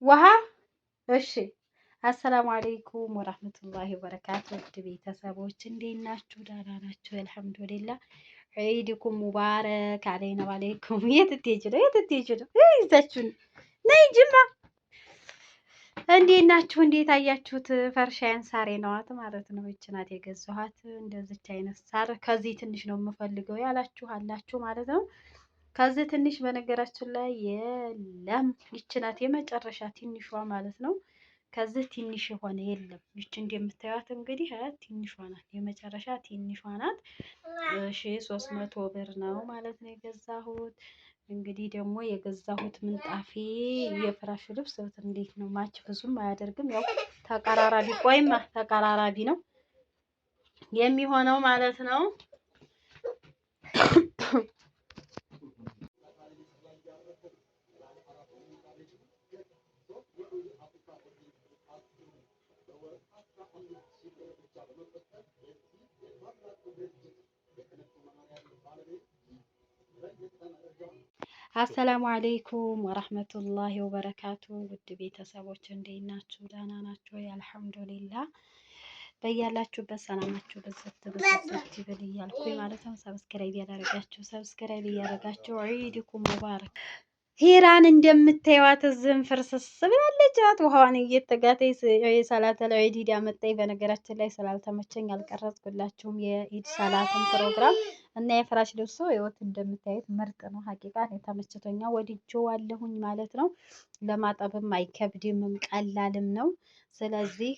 ውሃ እሺ። አሰላሙ አለይኩም ወራህመቱላሂ ወበረካቱ። ውድ ቤተሰቦች እንዴት ናችሁ? ደህና ናችሁ? አልሐምዱሊላህ። ዒድኩም ሙባረክ አለይና ወአለይኩም። የት ትሄጂ ነው? የት ትሄጂ ነው? ይዛችሁን ነይ ጅማ። እንዴት ናችሁ? እንዴት አያችሁት? ፈርሻያን ሳሬ ነዋት ማለት ነው። ይች ናት የገዛኋት። እንደዚች አይነት ሳር ከዚህ ትንሽ ነው የምፈልገው ያላችሁ አላችሁ ማለት ነው። ከዚህ ትንሽ በነገራችን ላይ የለም። ይች ናት የመጨረሻ ትንሿ ማለት ነው። ከዚህ ትንሽ የሆነ የለም። ይች እንደምታዩት እንግዲህ ትንሿ ናት፣ የመጨረሻ ትንሿ ናት። 1300 ብር ነው ማለት ነው የገዛሁት። እንግዲህ ደግሞ የገዛሁት ምንጣፌ የፍራሽ ልብስ እንዴት ነው ማች ብዙም አያደርግም። ያው ተቀራራቢ ቆይማ ተቀራራቢ ነው የሚሆነው ማለት ነው። አሰላሙ አለይኩም ወራህመቱላሂ ወበረካቱ። ውድ ቤተሰቦች እንዴት ናችሁ? ደህና ናችሁ? አልሐምዱሊላህ። በያላችሁበት ሰላማችሁ በዘት ይበል እያልኩኝ ማለት ነው። ሰብስክራይብ እያደረጋችሁ ዒድኩም ሙባረክ። ሂራን እንደምታዩት እዝም ፍርስስ ብላለች። ውሃዋን እየተጋተይ የሰላተል ዒድ ሂዳ መጣይ። በነገራችን ላይ ስላልተመቸኝ አልቀረጽኩላችሁም የኢድ ሰላትን ፕሮግራም እና የፍራሽ ልብሱ ህይወት እንደምታዩት ምርጥ ነው። ሀቂቃ ተመችቶኛ ወድጄዋለሁኝ ማለት ነው። ለማጠብም አይከብድምም ቀላልም ነው። ስለዚህ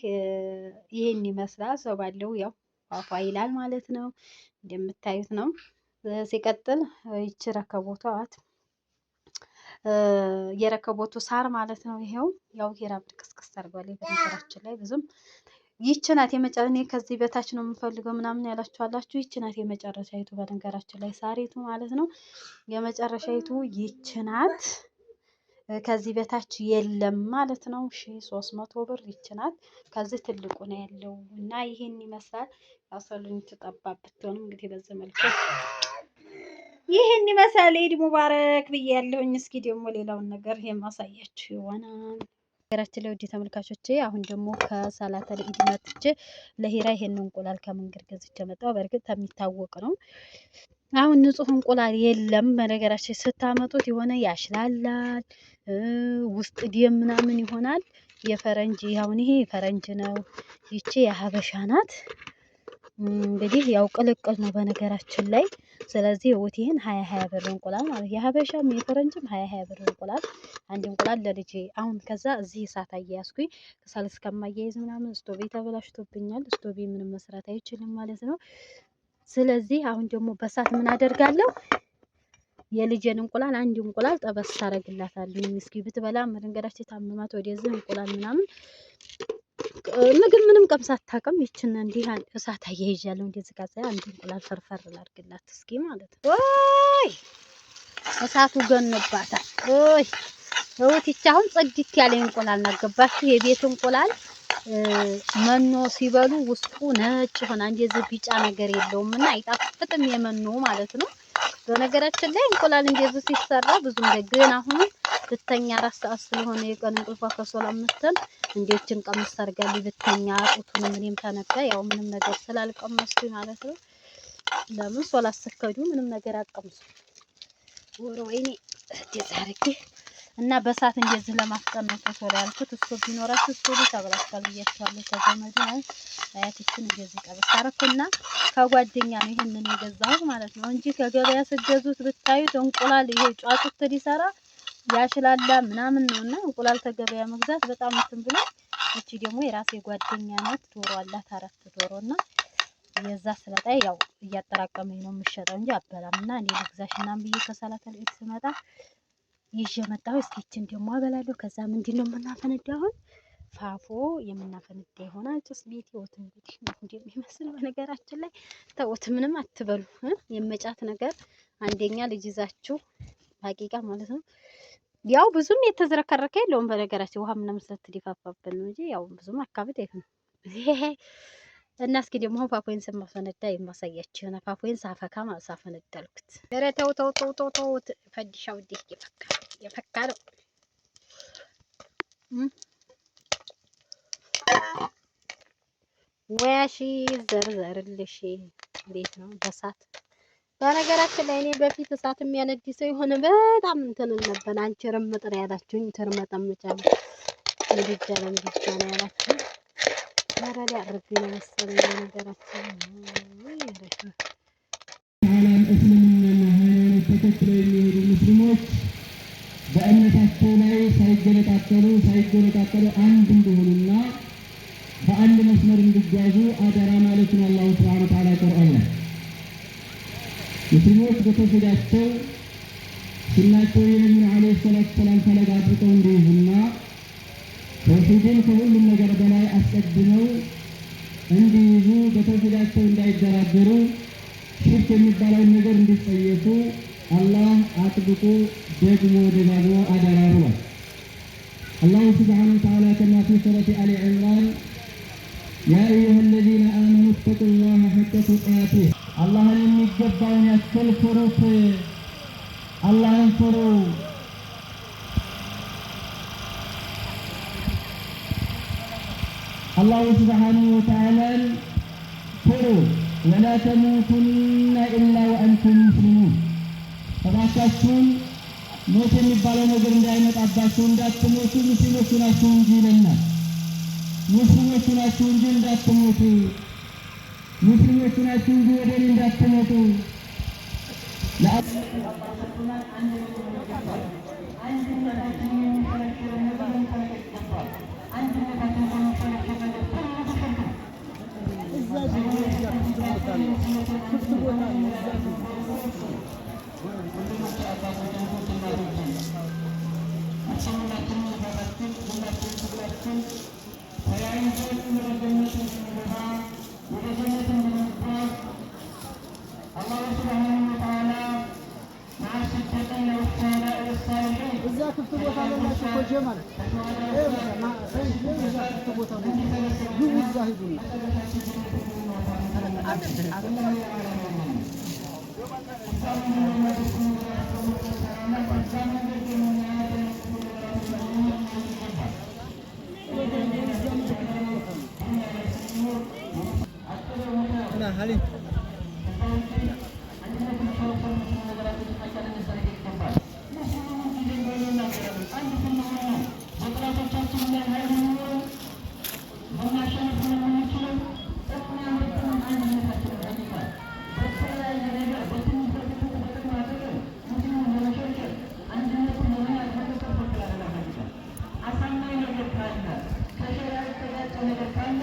ይህን ይመስላል። ሰው ባለው ያው ፏፏ ይላል ማለት ነው። እንደምታዩት ነው። ሲቀጥል ይቺ ረከቦቷት የረከቦቱ ሳር ማለት ነው። ይሄው ያው ሂራም ድቅስቅስ አድርጓል። በነገራችን ላይ ብዙም ይቺ ናት የመጨረሻ። እኔ ከዚህ በታች ነው የምፈልገው ምናምን ያላችሁ ይቺ ናት የመጨረሻይቱ። በነገራችን ላይ ሳሪቱ ማለት ነው የመጨረሻይቱ ይቺ ናት። ከዚህ በታች የለም ማለት ነው። 1300 ብር ይቺ ናት። ከዚህ ትልቁ ነው ያለው እና ይሄን ይመስላል። ያሰሉኝ ተጠባብ ብትሆንም እንግዲህ በዚህ መልኩ ይሄን ይመስላል። ኢድ ሙባረክ ብያለሁኝ። እስኪ ደግሞ ሌላውን ነገር የማሳያችሁ ይሆናል። ነገራችን ላይ ውድ ተመልካቾቼ አሁን ደግሞ ከሰላተል ኢድ መጥቼ ለሂራ ይሄን እንቁላል ከመንገድ ገዝቼ መጣሁ። በእርግጥ የሚታወቅ ነው። አሁን ንጹህ እንቁላል የለም። በነገራችን ስታመጡት የሆነ ያሽላላል፣ ውስጥ ደም ምናምን ይሆናል። የፈረንጅ አሁን ይሄ የፈረንጅ ነው፣ ይቺ የሀበሻ ናት። እንግዲህ ያው ቅልቅል ነው በነገራችን ላይ። ስለዚህ ይሄን 20 ብር እንቁላል ማለት የሀበሻም የፈረንጅም 20 ብር እንቁላል። አንድ እንቁላል ለልጄ አሁን ከዛ እዚህ እሳት አያያዝኩኝ ከሳል እስከማያይዝ ምናምን ስቶቤ ተበላሽቶብኛል። ስቶቤ ምንም መስራት አይችልም ማለት ነው። ስለዚህ አሁን ደግሞ በሳት ምን አደርጋለሁ? የልጄን እንቁላል አንድ እንቁላል ጠበስ አደርግላታለሁ። እስኪ ብትበላ መንገዳችን የታመማት ወደዚህ እንቁላል ምናምን ምግብ ምንም ቀምሳ አታውቅም። ይችን እንዲህ እሳት አያይዣለሁ። እንደዚህ ጋር አንድ እንቁላል ፈርፈር ላድርግላት እስኪ ማለት ነው። ወይ እሳቱ ገነባታል። ወይ ይቺ አሁን ጽድት ያለ እንቁላል ናገባችሁ። የቤት እንቁላል መኖ ሲበሉ ውስጡ ነጭ ሆና እንደዚህ ቢጫ ነገር የለውም እና አይጣፍጥም የመኖ ማለት ነው። በነገራችን ላይ እንቁላል እንደዚህ ሲሰራ ብዙም ግን አሁን ብተኛ 4 ሰዓት ስለሆነ የቀን እንቅልፏ ከሶላ ምተን እንዴችን ቀምስ አድርጋለች ብተኛ ጡቱን ምንም ተነካ። ያው ምንም ነገር ስላልቀመስኩኝ ማለት ነው። ለምን ሶላ አሰከዱ ምንም ነገር አቀምሱ ወይኔ ተዛርክ እና በሳት እንደዚህ ለማፍጠን ነው ቶሎ ያልኩት። እስቶብ ቢኖራችሁ እስቶብ ታብላችኋል ብያችኋለሁ። ከዘመዱ አያትችን እንደዚህ ጠብስ አረኩና ከጓደኛ ነው ይሄንን የገዛሁት ማለት ነው እንጂ ከገበያ ስትገዙት ብታዩት እንቁላል ይሄ ጫጩት ሊሰራ ያሽላላ ምናምን ነውና እንቁላል ተገበያ መግዛት በጣም እንትን ብሎ። እቺ ደግሞ የራሴ ጓደኛ ናት። ዶሮ አላት 4 ዶሮና የዛ ስለጣይ ያው እያጠራቀመኝ ነው የምሸጠው እንጂ አበላምና እኔ ልግዛሽና ብዬ ከሰላተል ኢድ ስመጣ ይዤ መጣሁ። እስኪ እቺን ደግሞ አበላለሁ። ከዛ ምንድነው የምናፈነዳው? አሁን ፋፎ የምናፈነዳ ይሆናል። ጭስ ቤት ይወት እንግዲህ እንደሚመስል በነገራችን ላይ ተውት፣ ምንም አትበሉ። የመጫት ነገር አንደኛ ልጅ ይዛችሁ ሀቂቃ ማለት ነው። ያው ብዙም የተዝረከረከ የለውም በነገራችን ውሃ ምናምን ስትዲፋፋብን ነው እንጂ ያው ብዙም አካባቢ አይሆንም። እና እስኪ ደግሞ ፋፎይን ስማፈነዳ የማሳያችሁ የሆነ ፋፎይን ሳፈካ ማለት ሳፈነዳልኩት። ኧረ ተው ተው ተው ተው ፈዲሻው እንዴት የፈካ ነው። ወያሺ ዘርዘርልሽ እንዴት ነው በሳት? በነገራችን ላይ እኔ በፊት እሳት የሚያነድ ሰው የሆነ በጣም እንትን ነበር። አንቺ ረመጥር ያላችሁኝ ተርመጠምጫለሁ እንዲጃ ለምዲጃ ነው ያላችሁኝ። ወራዳ አርግ ነው መሰለኝ በነገራችን እስልምናና ሃይማኖት ተከትለው የሚሄዱ ሙስሊሞች በእምነታቸው ላይ ሳይገነጣጠሉ አንድ እንደሆኑና በአንድ መስመር እንዲጓዙ አደራ ማለቱን አላሁ ሱብሓነሁ ወተዓላ ቁርአን ላይ ሙስሊሞች በተውሂዳቸው ሱናቸው የነቢዩን ዓለይሂ ሰላቱ ወሰላም ፈለግ አድርገው እንዲይዙና ተውሂድን ከሁሉም ነገር በላይ አስቀድመው እንዲይዙ በተውሂዳቸው እንዳይደራደሩ ሽርክ የሚባለውን ነገር እንዲጸየፉ አላህ አጥብቆ ደግሞ ደጋግሞ አደራ ብሏል። አላሁ ሱብሓነሁ ወተዓላ ከማ ፊ ሱረቲ አሊ ዒምራን ያ አዩሃ አለዚነ አመኑ እተቁላህ ሐቀ ቱቃቲህ አላህን የሚገባውን ያክል ፍሩት፣ አላህን ፍሩ። አላሁ ሱብሓነሁ ወተዓላን ፍሩ። ወላ ተሙቱነ ኢላ ወአንቱም ሙስሊሙን እባካችሁን ሞት የሚባለው ነገር እንዳይመጣባችሁ እንዳትሞቱ ሙስሊሞች ናችሁ እንጂ ይለናል። ሙስሊሞች ናችሁ እንጂ እንዳትሞቱ፣ ሙስሊሞች ናችሁ እንጂ ወደ እኔ እንዳትሞቱ። እዛ ክፍት ቦታ አለላችሁ እኮ ጀማል እዛ ክፍት ቦታ ግቡ፣ እዛ ሂዱና ሀሊም ነገር ካለ